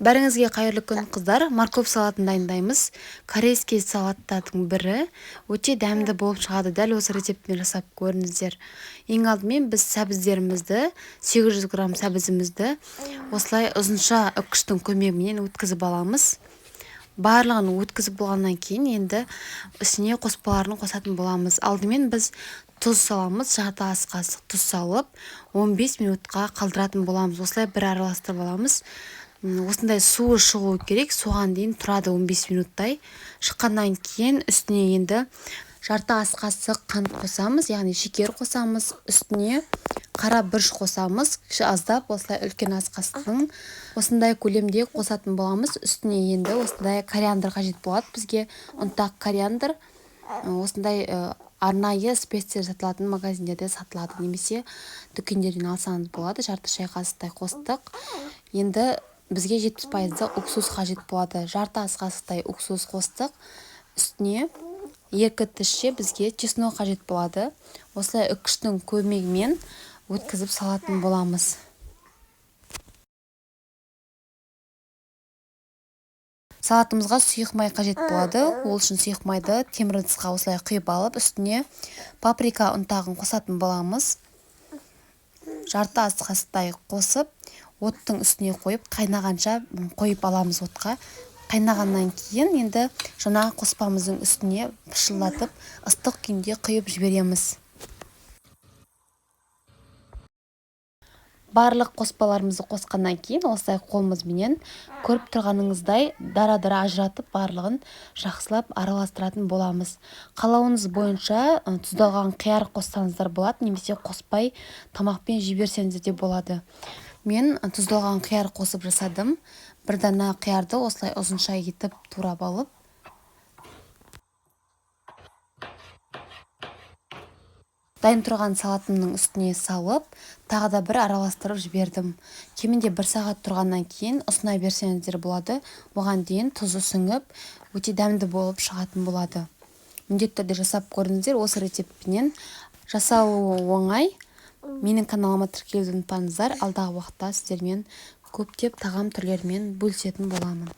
Бәріңізге қайырлы күн қыздар. Морковь салатын дайындаймыз. Корейский салаттардың бірі өте дәмді болып шығады. Дәл осы рецептпен жасап көріңіздер. Ең алдымен біз сәбіздерімізді, 800 грамм сәбізімізді осылай ұзынша үккіштің көмегімен өткізіп аламыз. Барлығын өткізіп болғаннан кейін енді үстіне қоспаларын қосатын боламыз. Алдымен біз тұз саламыз, жарты ас қасық тұз салып 15 минутқа қалдыратын боламыз. Осылай бір араластырып аламыз. Осындай суы шығу керек, соған дейін тұрады 15 минуттай. Шыққаннан кейін үстіне енді жарты ас қасық қант қосамыз, яғни шекер қосамыз, үстіне қара бұрыш қосамыз, аздап осылай үлкен ас қасықтың осындай көлемде қосатын боламыз. Үстіне енді осындай кориандр қажет болады бізге, ұнтақ кориандр. Осындай арнайы специя сатылатын магазиндерде сатылады, немесе дүкендерден алсаңыз болады. Жарты шай қасықтай қостық. Енді бізге 70% уксус қажет болады. Жарты ас қасықтай уксус қостық. Үстіне екі тісше бізге чеснок қажет болады. Осылай үккіштің көмегімен өткізіп салатын боламыз. Салатымызға сұйық май қажет болады. Ол үшін сұйық майды темір ыдысқа осылай құйып алып, үстіне паприка ұнтағын қосатын боламыз. Жарты ас қасықтай қосып, оттың үстіне қойып, қайнағанша қойып аламыз отқа. Қайнағаннан кейін енді жаңа қоспамыздың үстіне пышылдатып, ыстық күйінде құйып жібереміз. Барлық қоспаларымызды қосқаннан кейін осылай қолымызбенен көріп тұрғаныңыздай дара-дара ажыратып барлығын жақсылап араластыратын боламыз. Қалауыңыз бойынша тұздалған қияр қоссаңыздар болады, немесе қоспай тамақпен жіберсеңіздер де болады. Мен тұздалған қияр қосып жасадым. Бір дана қиярды осылай ұзынша етіп турап алып, дайын тұрған салатымның үстіне салып, тағы да бір араластырып жібердім. Кемінде 1 сағат тұрғаннан кейін ұсына берсеңіздер болады. Оған дейін тұзы сіңіп, өте дәмді болып шығатын болады. Міндетті түрде жасап көріңіздер. Осы рецептпенен жасауы оңай. Менің каналыма тіркелуді ұмытпаңыздар. Алдағы уақытта сіздермен көптеп тағам түрлерімен бөлісетін боламын.